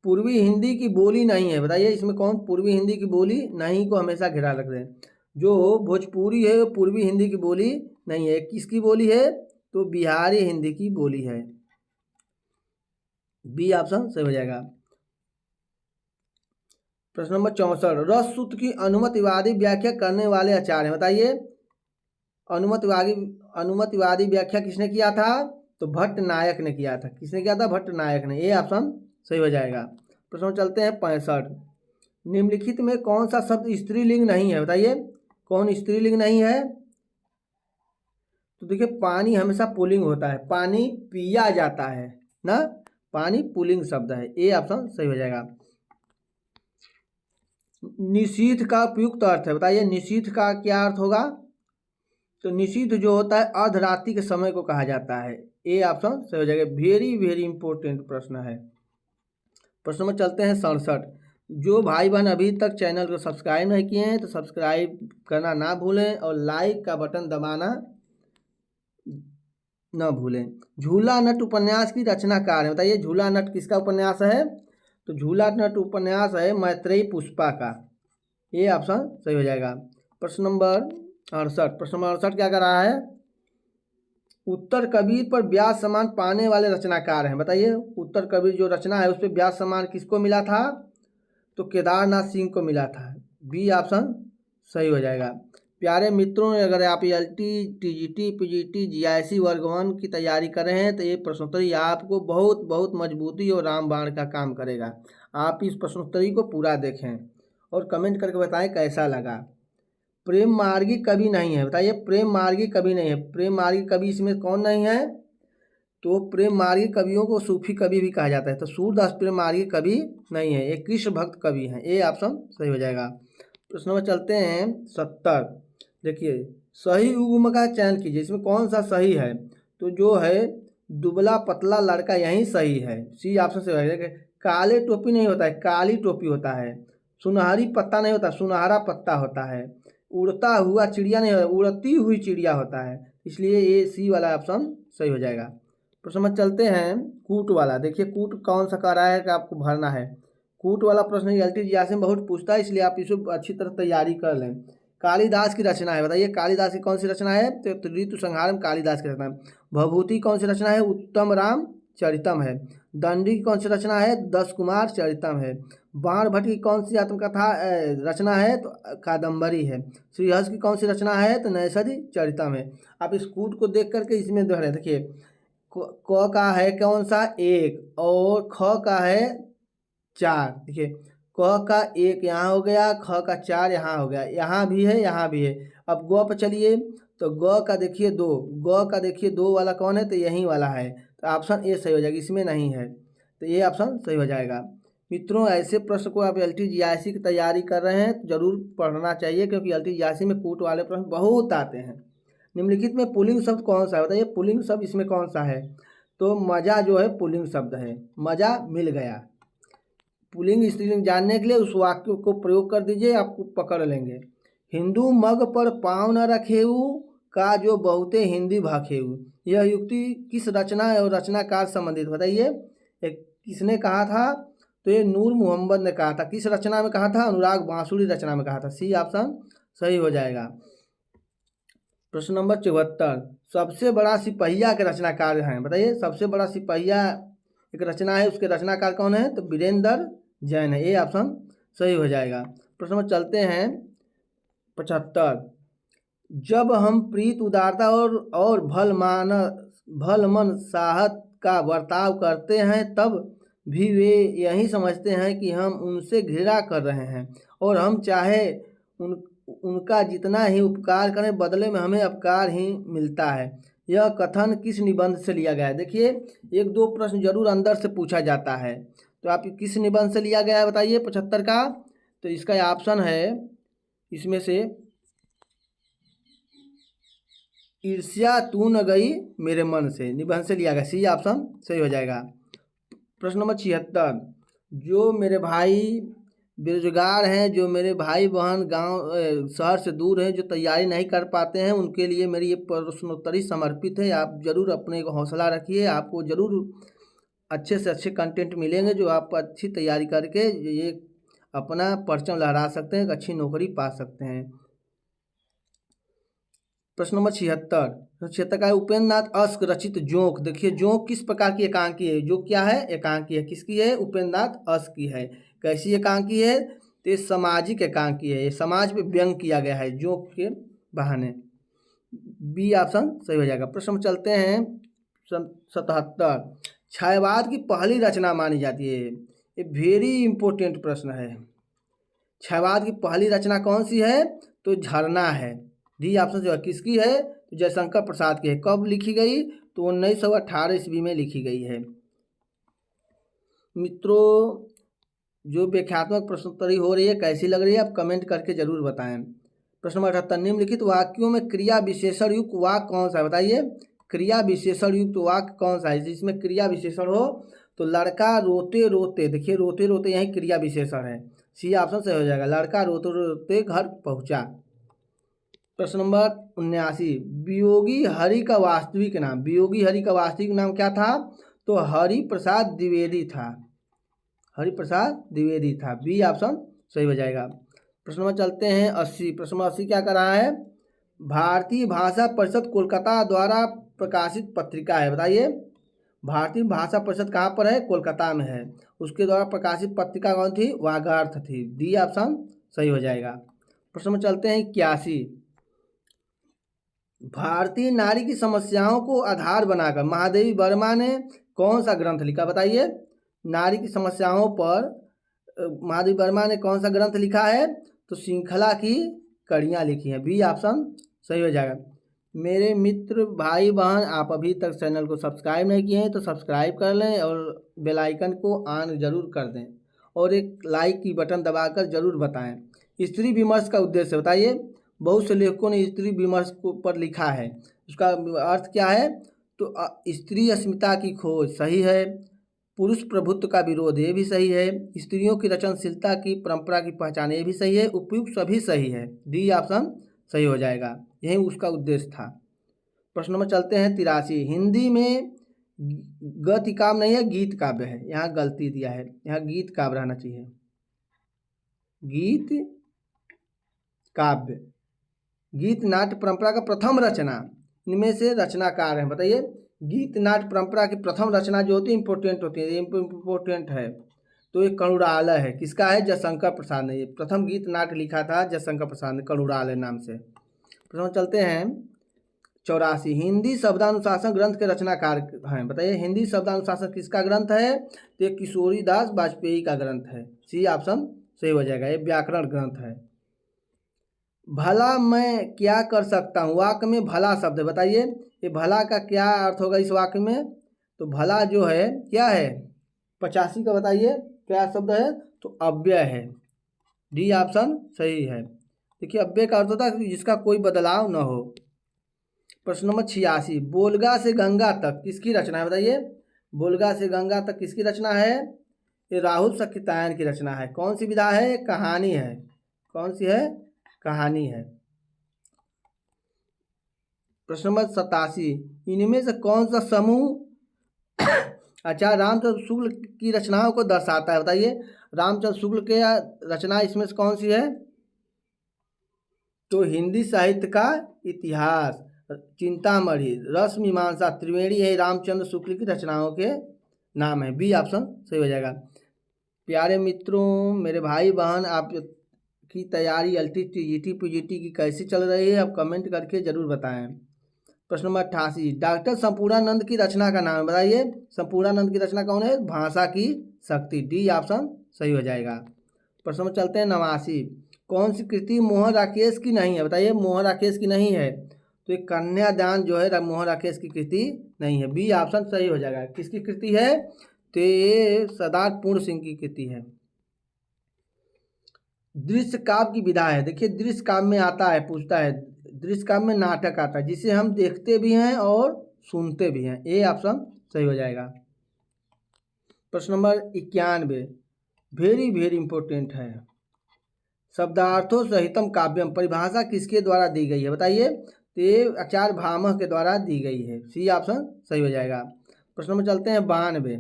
पूर्वी हिंदी की बोली नहीं है बताइए, इसमें कौन पूर्वी हिंदी की बोली नहीं को हमेशा घेरा रख दें। जो भोजपुरी है वो पूर्वी हिंदी की बोली नहीं है, किसकी बोली है, तो बिहारी हिंदी की बोली है, बी ऑप्शन सही हो जाएगा। प्रश्न नंबर 64, रस सूत्र की अनुमतिवादी व्याख्या करने वाले आचार्य हैं बताइए। अनुमतिवादी व्याख्या किसने किया था, तो भट्ट नायक ने किया था, किसने किया था, भट्ट नायक ने, ए ऑप्शन सही हो जाएगा। प्रश्न में चलते हैं 65, निम्नलिखित में कौन सा शब्द स्त्रीलिंग नहीं है बताइए, कौन स्त्रीलिंग नहीं है, तो देखिए पानी हमेशा पुल्लिंग होता है, पानी पिया जाता है ना, पानी पुल्लिंग शब्द है, ए ऑप्शन सही हो जाएगा। निशीथ का उपयुक्त अर्थ है बताइए, निशीथ का क्या अर्थ होगा, तो निशीथ जो होता है अर्धरात्रि के समय को कहा जाता है, ए ऑप्शन सही हो जाएगा, वेरी वेरी इंपॉर्टेंट प्रश्न है। प्रश्न में चलते हैं 67, जो भाई बहन अभी तक चैनल को सब्सक्राइब नहीं किए हैं तो सब्सक्राइब करना ना भूलें और लाइक का बटन दबाना न भूलें। झूला नट उपन्यास की रचनाकार है बताइए, झूला नट किसका उपन्यास है, तो झूला नट उपन्यास है मैत्रेयी पुष्पा का, ये ऑप्शन सही हो जाएगा। प्रश्न नंबर 68, प्रश्न नंबर 68 क्या कर रहा है, उत्तर कबीर पर व्यास सम्मान पाने वाले रचनाकार हैं बताइए। उत्तर कबीर जो रचना है उस पर व्यास सम्मान किसको मिला था, तो केदारनाथ सिंह को मिला था, बी ऑप्शन सही हो जाएगा। प्यारे मित्रों, अगर आप LT TGT PGT GIC वर्ग 1 की तैयारी कर रहे हैं तो ये प्रश्नोत्तरी आपको बहुत बहुत मजबूती और रामबाण का काम करेगा। आप इस प्रश्नोत्तरी को पूरा देखें और कमेंट करके बताएं कैसा लगा। प्रेम मार्गी कवि नहीं है बताइए, प्रेम मार्गी कवि नहीं है, प्रेम मार्गी कवि इसमें कौन नहीं है, तो प्रेम मार्गी कवियों को सूफी कवि भी कहा जाता है, तो सूरदास प्रेम मार्गी कवि नहीं है, ये कृष्ण भक्त कवि हैं, ए ऑप्शन सही हो जाएगा। प्रश्न नंबर चलते हैं 70, देखिए सही युग्म का चयन कीजिए, इसमें कौन सा सही है, तो जो है दुबला पतला लड़का यही सही है, सी ऑप्शन से हो जाएगा। काले टोपी नहीं होता है, काली टोपी होता है। सुनहरी पत्ता नहीं होता, सुनहरा पत्ता होता है। उड़ता हुआ चिड़िया नहीं होता, उड़ती हुई चिड़िया होता है, इसलिए ये सी वाला ऑप्शन सही हो जाएगा। प्रश्न में चलते हैं कूट वाला, देखिए कूट कौन सा कह रहा है कि आपको भरना है, कूट वाला प्रश्न LT GIC में बहुत पूछता है, इसलिए आप इसे अच्छी तरह तैयारी कर लें। कालिदास की रचना है बताइए, कालिदास की कौन सी रचना है, तो ऋतु संहार में कालिदास की रचना है। भभूति कौन सी रचना है, उत्तम राम चरितम है। दंडी की कौन सी रचना है, 10 कुमार चरितम है। बाण भट्ट की कौन सी आत्मकथा रचना है, तो कादम्बरी है। श्रीहर्ष की कौन सी रचना है, तो नैषधि चरितम है। आप इस कूट को देख करके इसमें दोहरे, देखिए क का है कौन सा, 1 और ख का है 4, देखिए क का 1 यहाँ हो गया, ख का 4 यहाँ हो गया, यहाँ भी है यहाँ भी है। अब ग पर चलिए, तो ग का देखिए 2, ग का देखिए 2 वाला कौन है, तो यही वाला है, तो ऑप्शन ए सही हो जाएगा, इसमें नहीं है, तो ये ऑप्शन सही हो जाएगा। मित्रों ऐसे प्रश्न को आप LTGIC की तैयारी कर रहे हैं तो जरूर पढ़ना चाहिए, क्योंकि LTGIC में कूट वाले प्रश्न बहुत आते हैं। निम्नलिखित में पुल्लिंग शब्द कौन सा है, बताइए पुल्लिंग शब्द इसमें कौन सा है। तो मजा जो है पुल्लिंग शब्द है, मजा मिल गया। पुल्लिंग स्त्रीलिंग जानने के लिए उस वाक्य को प्रयोग कर दीजिए, आपको पकड़ लेंगे। हिंदू मग पर पाँव न रखेऊ का जो बहुते हिंदी भाखेऊ, यह युक्ति किस रचना और रचनाकार संबंधित, बताइए किसने कहा था। तो ये नूर मोहम्मद ने कहा था। किस रचना में कहा था, अनुराग बांसुरी रचना में कहा था। सी ऑप्शन सही हो जाएगा। प्रश्न नंबर 74, सबसे बड़ा सिपहिया के रचनाकार हैं, बताइए सबसे बड़ा सिपहिया एक रचना है, उसके रचनाकार कौन है, तो वीरेंद्र जैन है। ये ऑप्शन सही हो जाएगा। प्रश्न नंबर चलते हैं 75, जब हम प्रीत उदारता और भल मन साहत का बर्ताव करते हैं तब भी वे यही समझते हैं कि हम उनसे घृणा कर रहे हैं और हम चाहे उनका जितना ही उपकार करें बदले में हमें अपकार ही मिलता है। यह कथन किस निबंध से लिया गया है। देखिए 1-2 प्रश्न जरूर अंदर से पूछा जाता है, तो आप किस निबंध से लिया गया है बताइए 75 का। तो इसका ऑप्शन है इसमें से ईर्ष्या तू न गई मेरे मन से निबंध से लिया गया। सी ऑप्शन सही हो जाएगा। प्रश्न नंबर 76, जो मेरे भाई बेरोजगार हैं, जो मेरे भाई बहन गांव शहर से दूर हैं, जो तैयारी नहीं कर पाते हैं, उनके लिए मेरी ये प्रश्नोत्तरी समर्पित है। आप जरूर अपने को हौसला रखिए, आपको जरूर अच्छे से अच्छे कंटेंट मिलेंगे जो आप अच्छी तैयारी करके ये अपना परचम लहरा सकते हैं, एक अच्छी नौकरी पा सकते हैं। प्रश्न नंबर 76 का है उपेंद्र नाथ अस्क रचित जोंक। देखिए जोंक किस प्रकार की एकांकी है, जो क्या है एकांकी है, किसकी है, उपेंद्र नाथ अस्क की है। कैसी एकांकी है, तो ये सामाजिक एकांकी है, ये समाज पे व्यंग किया गया है जोंक के बहाने। बी ऑप्शन सही हो जाएगा। प्रश्न में चलते हैं 77, छायावाद की पहली रचना मानी जाती है। ये वेरी इंपॉर्टेंट प्रश्न है। छायावाद की पहली रचना कौन सी है, तो झरना है। डी ऑप्शन जो है किसकी है, तो जयशंकर प्रसाद की है। कब लिखी गई, तो 1918 ईस्वी में लिखी गई है। मित्रों जो व्याख्यात्मक प्रश्नोत्तरी हो रही है कैसी लग रही है, आप कमेंट करके जरूर बताएं। प्रश्न नंबर 78, निम्नलिखित वाक्यों में क्रिया विशेषण युक्त वाक्य कौन सा है, बताइए क्रिया विशेषण युक्त वाक्य कौन सा है जिसमें क्रिया विशेषण हो। तो लड़का रोते रोते, देखिए रोते रोते यही क्रिया विशेषण है। सी ऑप्शन सही हो जाएगा, लड़का रोते रोते घर पहुंचा। प्रश्न नंबर 79, वियोगी हरि का वास्तविक नाम। वियोगी हरि का वास्तविक नाम क्या था, तो हरि प्रसाद द्विवेदी था। हरि प्रसाद द्विवेदी था। बी ऑप्शन सही हो जाएगा। प्रश्न नंबर चलते हैं 80। प्रश्न नंबर 80 क्या कर रहा है, भारतीय भाषा परिषद कोलकाता द्वारा प्रकाशित पत्रिका है, बताइए भारतीय भाषा परिषद कहाँ पर है, कोलकाता में है। उसके द्वारा प्रकाशित पत्रिका कौन थी, वागार्थ थी। डी ऑप्शन सही हो जाएगा। प्रश्न में चलते हैं 81, भारतीय नारी की समस्याओं को आधार बनाकर महादेवी वर्मा ने कौन सा ग्रंथ लिखा, बताइए नारी की समस्याओं पर महादेवी वर्मा ने कौन सा ग्रंथ लिखा है, तो श्रृंखला की कड़ियाँ लिखी हैं। बी ऑप्शन सही हो जाएगा। मेरे मित्र भाई बहन आप अभी तक चैनल को सब्सक्राइब नहीं किए हैं तो सब्सक्राइब कर लें और बेल आइकन को ऑन जरूर कर दें और एक लाइक की बटन दबाकर जरूर बताएं। स्त्री विमर्श का उद्देश्य बताइए। बहुत से लेखकों ने स्त्री विमर्श पर लिखा है, उसका अर्थ क्या है, तो स्त्री अस्मिता की खोज सही है, पुरुष प्रभुत्व का विरोध ये भी सही है, स्त्रियों की रचनशीलता की परंपरा की पहचान ये भी सही है, उपयुक्त सभी सही है। डी ऑप्शन सही हो जाएगा, यही उसका उद्देश्य था। प्रश्न नंबर चलते हैं 83, हिंदी में गति काव्य नहीं है गीत काव्य है, यहाँ गलती दिया है, यहाँ गीत काव्य रहना चाहिए, गीत काव्य। गीत नाट्य परंपरा का प्रथम रचना, इनमें से रचनाकार हैं, बताइए गीत नाट्य परंपरा की प्रथम रचना जो होती है इंपॉर्टेंट होती है, इम्पोर्टेंट है, तो ये करुणालय है। किसका है, जयशंकर प्रसाद ने ये प्रथम गीत नाट्य लिखा था, जयशंकर प्रसाद ने करुणालय नाम से। प्रश्न चलते हैं 84, हिंदी शब्दानुशासन ग्रंथ के रचनाकार हैं, बताइए हिंदी शब्दानुशासन किसका ग्रंथ है, तो ये किशोरी दास वाजपेयी का ग्रंथ है। सी ऑप्शन सही हो जाएगा, ये व्याकरण ग्रंथ है। भला मैं क्या कर सकता हूँ, वाक्य में भला शब्द है, बताइए ये भला का क्या अर्थ होगा इस वाक्य में, तो भला जो है क्या है 85 का बताइए क्या शब्द है? तो अव्यय है। डी ऑप्शन सही है। देखिए अव्यय का अर्थ होता है जिसका कोई बदलाव न हो। प्रश्न नंबर 86, बोलगा से गंगा तक किसकी रचना है? बताइए, बोलगा से गंगा तक किसकी रचना है? ये राहुल सख्तायन की रचना है। कौन सी विधा है? कहानी है। कौन सी है? कहानी है। प्रश्न नंबर 87, इनमें से कौन सा समूह आचार्य रामचंद्र शुक्ल की रचनाओं को दर्शाता है? बताइए, रामचंद्र शुक्ल के रचना इसमें से कौन सी है? तो हिंदी साहित्य का इतिहास, चिंतामणि, रस मीमांसा, त्रिवेणी, है रामचंद्र शुक्ल की रचनाओं के नाम है। बी ऑप्शन सही हो जाएगा। प्यारे मित्रों, मेरे भाई बहन, आप की तैयारी LT TGT PGT की कैसी चल रही है? आप कमेंट करके जरूर बताएं। प्रश्न नंबर 88, डॉक्टर संपूर्णानंद की रचना का नाम बताइए। संपूर्णानंद की रचना कौन है? भाषा की शक्ति। डी ऑप्शन सही हो जाएगा। प्रश्न में चलते हैं 89, कौन सी कृति मोहन राकेश की नहीं है? बताइए, मोहन राकेश की नहीं है तो ये कन्यादान जो है मोहन राकेश की कृति नहीं है। बी ऑप्शन सही हो जाएगा। किसकी कृति है? तो ये सरदार पूर्ण सिंह की कृति है। दृश्य काव्य की विधा है। देखिए दृश्य काव्य में आता है, पूछता है, दृश्य काव्य में नाटक आता है जिसे हम देखते भी हैं और सुनते भी हैं। ए ऑप्शन सही हो जाएगा। प्रश्न नंबर 91, वेरी वेरी इंपॉर्टेंट है। शब्दार्थों सहितम काव्यम परिभाषा किसके द्वारा दी गई है? बताइए, तो ये आचार्य भामह के द्वारा दी गई है। सी ऑप्शन सही हो जाएगा। प्रश्न नंबर चलते हैं 92,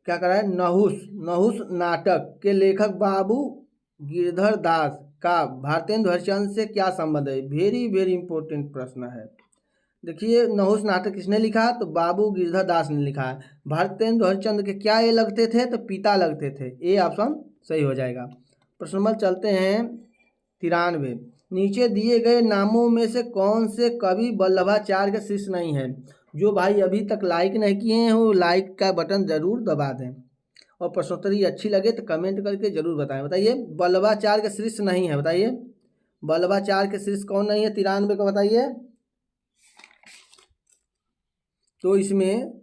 क्या कर रहा है? नहुस, नहुस नाटक के लेखक बाबू गिरधर दास का भारतेंदु हरिश्चंद्र से क्या संबंध है? वेरी वेरी इंपॉर्टेंट प्रश्न है। देखिए नहुस नाटक किसने लिखा? तो बाबू गिरधर दास ने लिखा है। भारतेंदु हरिश्चंद्र के क्या ये लगते थे? तो पिता लगते थे। ए ऑप्शन सही हो जाएगा। प्रश्न नंबर चलते हैं 93, नीचे दिए गए नामों में से कौन से कवि वल्लभाचार्य के शिष्य नहीं है? जो भाई अभी तक लाइक नहीं किए हैं वो लाइक का बटन जरूर दबा दें और प्रश्नोत्तरी अच्छी लगे तो कमेंट करके जरूर बताएं। बताइए, वल्लभाचार्य के शिष्य नहीं है। बताइए, वल्लभाचार्य के शिष्य कौन नहीं है? 93 का बताइए। तो इसमें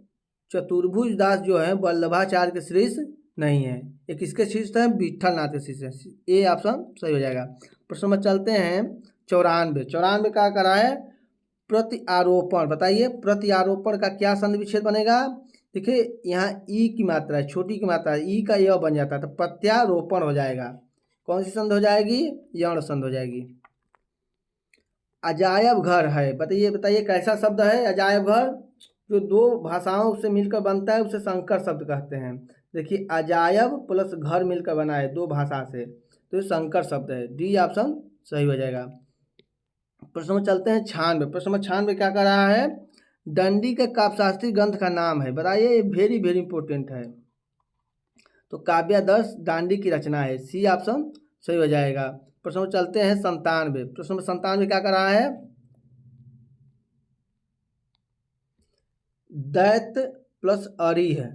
चतुर्भुज दास जो है वल्लभाचार्य के शिष्य नहीं है। ये किसके शिष्य है? विठल नाथ के शिष्य है। ए ऑप्शन सही हो जाएगा। प्रश्न में चलते हैं 94, 94 का करा है प्रत्यारोपण। बताइए, प्रत्यारोपण का क्या संधि विच्छेद बनेगा? देखिए यहाँ ई की मात्रा है, छोटी की मात्रा है, ई का य बन जाता है तो प्रत्यारोपण हो जाएगा। कौन सी संधि हो जाएगी? यौन संधि हो जाएगी। अजायब घर है। बताइए, बताइए कैसा शब्द है अजायब घर? जो दो भाषाओं से मिलकर बनता है उसे संकर शब्द कहते हैं। देखिए अजायब प्लस घर मिलकर बना है दो भाषा से, तो ये संकर शब्द है। डी ऑप्शन सही हो जाएगा। प्रश्न में चलते हैं 96, प्रश्न में 96 क्या कर रहा है? दंडी के काव्यशास्त्री ग्रंथ का नाम है। बताइए, ये वेरी वेरी इंपॉर्टेंट है। तो काव्यादर्श दांडी की रचना है। सी ऑप्शन सही हो जाएगा। प्रश्न में चलते हैं 97, प्रश्न में 97 क्या कर रहा है? दैत्य प्लस अरि है,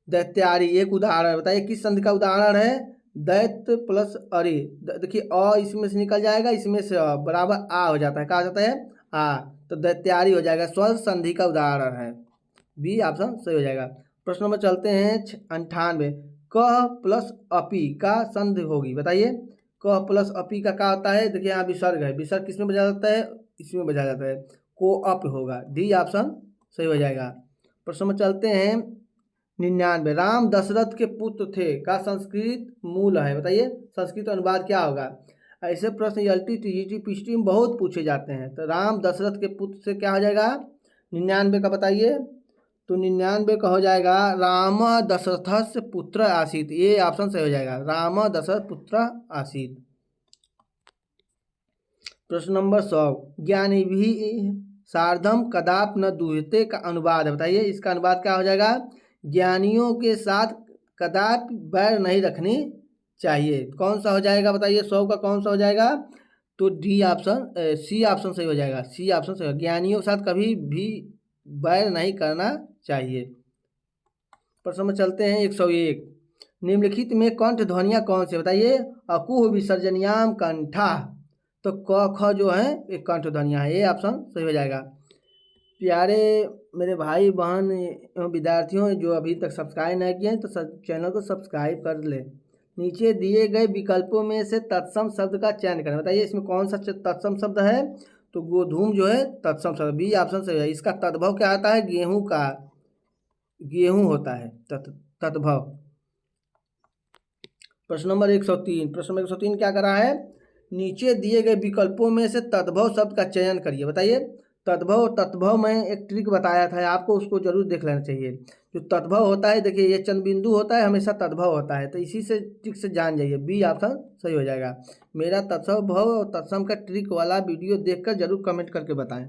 दैत्यारी एक उदाहरण। बताइए किस संधि का उदाहरण है? दैत्य प्लस अरि। देखिए अ इसमें से निकल जाएगा, इसमें से बराबर आ हो जाता है। क्या हो जाता है? आ। तो दैत्यारी हो जाएगा, स्वर संधि का उदाहरण है। बी ऑप्शन सही हो जाएगा। प्रश्न नंबर चलते हैं 98, कह प्लस अपी का संधि होगी। बताइए, कह प्लस अपी का क्या होता है? देखिए यहाँ विसर्ग है, विसर्ग किस में बजा जाता है? इसमें बजा जाता है, को अप होगा। डी ऑप्शन सही हो जाएगा। प्रश्न में चलते हैं 99, राम दशरथ के पुत्र थे का संस्कृत मूल है। बताइए, संस्कृत अनुवाद क्या होगा? ऐसे प्रश्न LT TGT PGT में बहुत पूछे जाते हैं। तो राम दशरथ के पुत्र से क्या हो जाएगा? 99 का बताइए। तो 99 का हो जाएगा राम दशरथ से पुत्र आसीत। ये ऑप्शन सही हो जाएगा, राम दशरथ पुत्र आसीत। प्रश्न नंबर 100, ज्ञानी भी सार्धम कदाप न दूहते का अनुवाद है। बताइए, इसका अनुवाद क्या हो जाएगा? ज्ञानियों के साथ कदापि बैर नहीं रखनी चाहिए। कौन सा हो जाएगा? बताइए 100 का कौन सा हो जाएगा? तो डी ऑप्शन सी ऑप्शन सही हो जाएगा। सी ऑप्शन सही, ज्ञानियों के साथ कभी भी बैर नहीं करना चाहिए। प्रश्न में चलते हैं 101, निम्नलिखित में कंठ ध्वनियाँ कौन सी? बताइए, अकुह विसर्जनियाम कंठा। तो क ख जो है एक कंठ ध्वनियाँ है। ये ऑप्शन सही हो जाएगा। प्यारे मेरे भाई बहन एवं विद्यार्थियों जो अभी तक सब्सक्राइब नहीं किए हैं तो चैनल को सब्सक्राइब कर ले। नीचे दिए गए विकल्पों में से तत्सम शब्द का चयन करें। बताइए इसमें कौन सा तत्सम शब्द है? तो गोधूम जो है तत्सम शब्द, बी ऑप्शन सही है। इसका तद्भव क्या आता है? गेहूं का, गेहूं होता है तद्भव। प्रश्न नंबर 103, प्रश्न नंबर 103 क्या कर रहा है? नीचे दिए गए विकल्पों में से तद्भव शब्द का चयन करिए। बताइए तद्भव और तत्भव में एक ट्रिक बताया था आपको, उसको जरूर देख लेना चाहिए। जो तद्भव होता है, देखिए ये चंद बिंदु होता है, हमेशा तद्भव होता है, तो इसी से ट्रिक से जान जाइए, बी ऑप्शन सही हो जाएगा। मेरा तत्भव और तत्सम का ट्रिक वाला वीडियो देखकर जरूर कमेंट करके बताएं।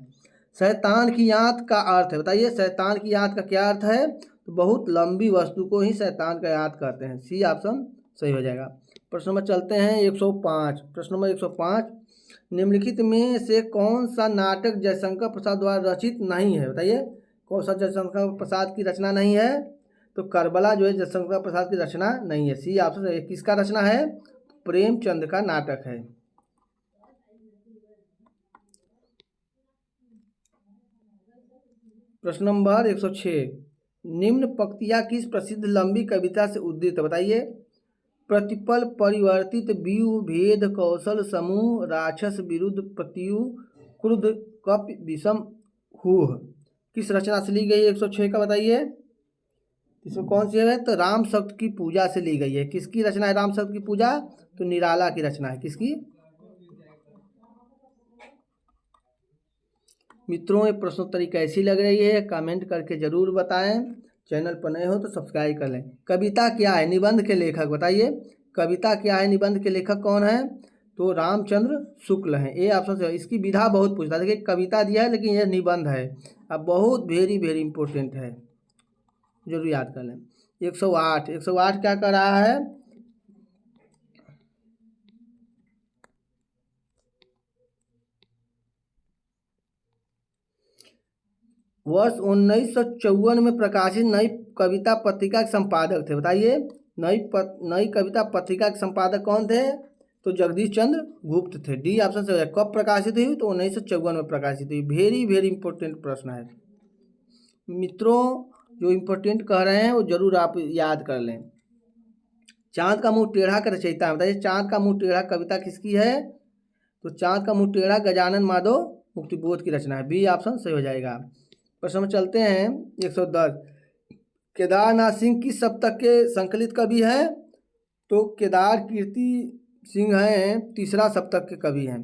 शैतान की आंत का अर्थ है। बताइए शैतान की आंत का क्या अर्थ है? तो बहुत लंबी वस्तु को ही शैतान का आंत कहते हैं, सी ऑप्शन सही हो जाएगा। प्रश्न नंबर चलते हैं 105, प्रश्न नंबर 105, निम्नलिखित में से कौन सा नाटक जयशंकर प्रसाद द्वारा रचित नहीं है? बताइए कौन सा जयशंकर प्रसाद की रचना नहीं है? तो करबला जो है जयशंकर प्रसाद की रचना नहीं है, सी ऑप्शन। किसका रचना है? प्रेमचंद का नाटक है। प्रश्न नंबर 106, निम्न पंक्तियाँ किस प्रसिद्ध लंबी कविता से उद्धृत है? बताइए प्रतिपल परिवर्तित व्यू भेद कौशल समूह राक्षस विरुद्ध प्रत्यु क्रुद्ध कप विषम हुह किस रचना से ली गई है? 106 का बताइए इसमें कौन सी है? तो राम शब्द की पूजा से ली गई है। किसकी रचना है राम शब्द की पूजा? तो निराला की रचना है। किसकी? मित्रों ये प्रश्नोत्तरी कैसी लग रही है कमेंट करके जरूर बताएं। चैनल पर नए हो तो सब्सक्राइब कर लें। कविता क्या है? निबंध के लेखक बताइए कविता क्या है? निबंध के लेखक कौन है? तो रामचंद्र शुक्ल हैं, ए ऑप्शन से। इसकी विधा बहुत पूछता है, देखिए कविता दिया है लेकिन यह निबंध है। अब बहुत वेरी वेरी इंपॉर्टेंट है, जरूर याद कर लें। 108, 108 क्या कर रहा है? वर्ष 1954 में प्रकाशित नई कविता पत्रिका के संपादक थे। बताइए नई कविता पत्रिका के संपादक कौन थे? तो जगदीश चंद्र गुप्त थे, डी ऑप्शन से। कब प्रकाशित हुई? तो 1954 में प्रकाशित हुई। वेरी वेरी इंपॉर्टेंट प्रश्न है मित्रों, जो इंपॉर्टेंट कह रहे हैं वो जरूर आप याद कर लें। चांद का मुंह टेढ़ा का रचयिता है। बताइए चांद का मुंह टेढ़ा कविता किसकी है? तो चांद का मुंह टेढ़ा गजानन माधव मुक्तिबोध की रचना है, बी ऑप्शन सही हो जाएगा। प्रश्न में चलते हैं 110, केदारनाथ सिंह किस सप्तक के संकलित कवि है? तो केदार कीर्ति सिंह हैं, तीसरा सप्तक के कवि हैं,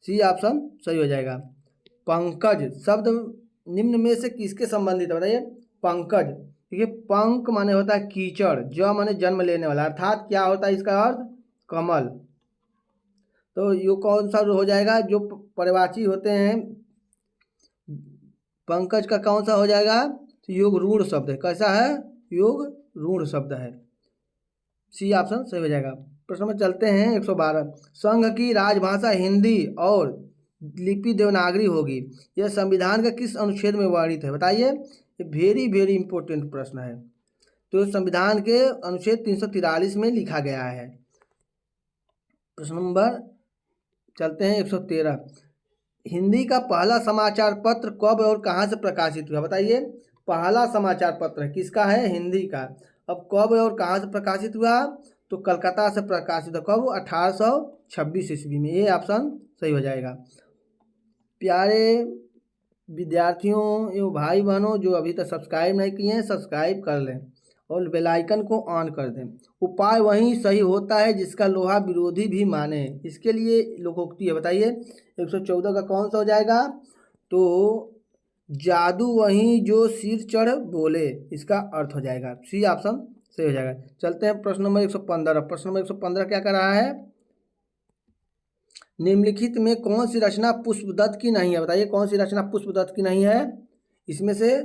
सी ऑप्शन सही हो जाएगा। पंकज शब्द निम्न में से किसके संबंधित है? बताइए पंकज, देखिए पंक माने होता है कीचड़, ज माने जन्म लेने वाला, अर्थात क्या होता है इसका अर्थ? कमल। तो ये कौन सा हो जाएगा? जो पर्यायवाची होते हैं पंकज का कौन सा हो जाएगा? तो योग रूढ़ शब्द है। कैसा है? योग रूढ़ शब्द है, सी ऑप्शन सही हो जाएगा। प्रश्न में चलते हैं 112, संघ की राजभाषा हिंदी और लिपि देवनागरी होगी, यह संविधान का किस अनुच्छेद में वर्णित है? बताइए ये वेरी वेरी इंपॉर्टेंट प्रश्न है। तो संविधान के अनुच्छेद 343 में लिखा गया है। प्रश्न नंबर चलते हैं 113, हिंदी का पहला समाचार पत्र कब और कहाँ से प्रकाशित हुआ? बताइए पहला समाचार पत्र किसका है? हिंदी का। अब कब और कहाँ से प्रकाशित हुआ? तो कलकत्ता से प्रकाशित हुआ। कब? 1826 ईस्वी में, ये ऑप्शन सही हो जाएगा। प्यारे विद्यार्थियों एवं भाई बहनों जो अभी तक सब्सक्राइब नहीं किए हैं सब्सक्राइब कर लें और बेल आइकन को ऑन कर दें। उपाय वहीं सही होता है जिसका लोहा विरोधी भी माने, इसके लिए लोकोक्ति है। बताइए 114 का कौन सा हो जाएगा? तो जादू वहीं जो सिर चढ़ बोले, इसका अर्थ हो जाएगा, सी ऑप्शन सही हो जाएगा। चलते हैं प्रश्न नंबर 115, प्रश्न नंबर 115 क्या कर रहा है? निम्नलिखित में कौन सी रचना पुष्पदत्त की नहीं है? बताइए कौन सी रचना पुष्पदत्त की नहीं है इसमें से?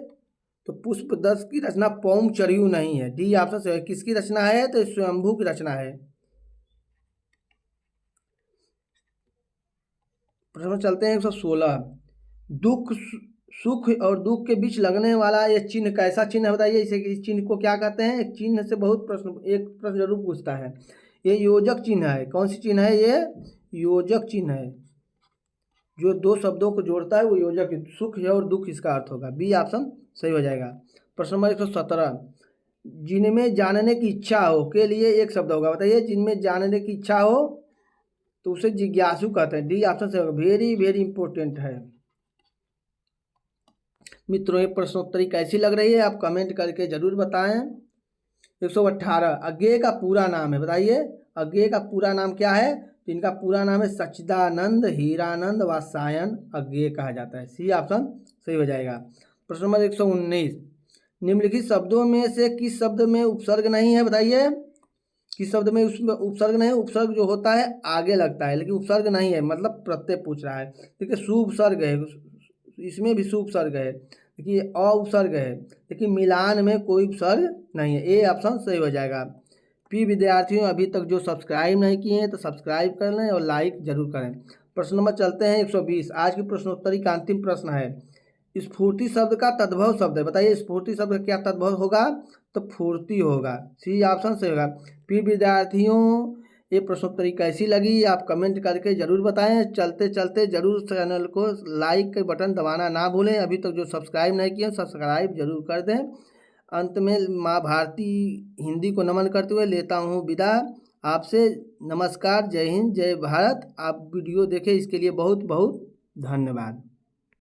तो पुष्पदत्त की रचना पौंचर्यू नहीं है, डी ऑप्शन से। किसकी रचना है? तो स्वयंभू की रचना है। प्रश्न चलते हैं 116, दुख सुख और दुख के बीच लगने वाला ये चिन्ह कैसा चिन्ह है? बताइए इसे, इस चिन्ह को क्या कहते हैं? एक चिन्ह से बहुत प्रश्न, एक प्रश्न जरूर पूछता है। ये योजक चिन्ह है। कौन सी चिन्ह है? ये योजक चिन्ह है। जो दो शब्दों को जोड़ता है वो योजक है। सुख है और दुख इसका अर्थ होगा। बी ऑप्शन सही हो जाएगा। प्रश्न नंबर 117, जिनमें जानने की इच्छा हो के लिए एक शब्द होगा। बताइए, जिनमें जानने की इच्छा हो तो उसे जिज्ञासु कहते हैं। डी ऑप्शन से होगा। वेरी वेरी इंपॉर्टेंट है मित्रों। ये प्रश्नोत्तरी कैसी लग रही है आप कमेंट करके जरूर बताएं। 118, अज्ञेय का पूरा नाम है। बताइए, अज्ञेय का पूरा नाम क्या है? तो इनका पूरा नाम है सच्चिदानंद हीरानंद वात्स्यायन अज्ञेय कहा जाता है। सी ऑप्शन सही हो जाएगा। प्रश्न नंबर 119, निम्नलिखित शब्दों में से किस शब्द में उपसर्ग नहीं है? बताइए, किस शब्द में उसमें उपसर्ग नहीं है? उपसर्ग जो होता है आगे लगता है, लेकिन उपसर्ग नहीं है, मतलब प्रत्यय पूछ रहा है। देखिए, सुपसर्ग है, इसमें भी सुपसर्ग है। देखिए, उपसर्ग है, लेकिन मिलान में कोई उपसर्ग नहीं है। ए ऑप्शन सही हो जाएगा। पी विद्यार्थियों, अभी तक जो सब्सक्राइब नहीं किए हैं तो सब्सक्राइब कर लें और लाइक जरूर करें। प्रश्न नंबर चलते हैं 120। आज की प्रश्नोत्तरी का अंतिम प्रश्न है, स्फूर्ति शब्द का तद्भव शब्द है। बताइए, स्फूर्ति शब्द का क्या तद्भव होगा? तो फूर्ति होगा। सी ऑप्शन सही होगा। फिर विद्यार्थियों, ये प्रश्नोत्तरी कैसी लगी आप कमेंट करके जरूर बताएं। चलते चलते जरूर चैनल को लाइक के बटन दबाना ना भूलें। अभी तक जो सब्सक्राइब नहीं किए सब्सक्राइब जरूर कर दें। अंत में माँ भारती हिंदी को नमन करते हुए लेता हूँ विदा आपसे। नमस्कार, जय हिंद, जय भारत। आप वीडियो देखें इसके लिए बहुत बहुत धन्यवाद।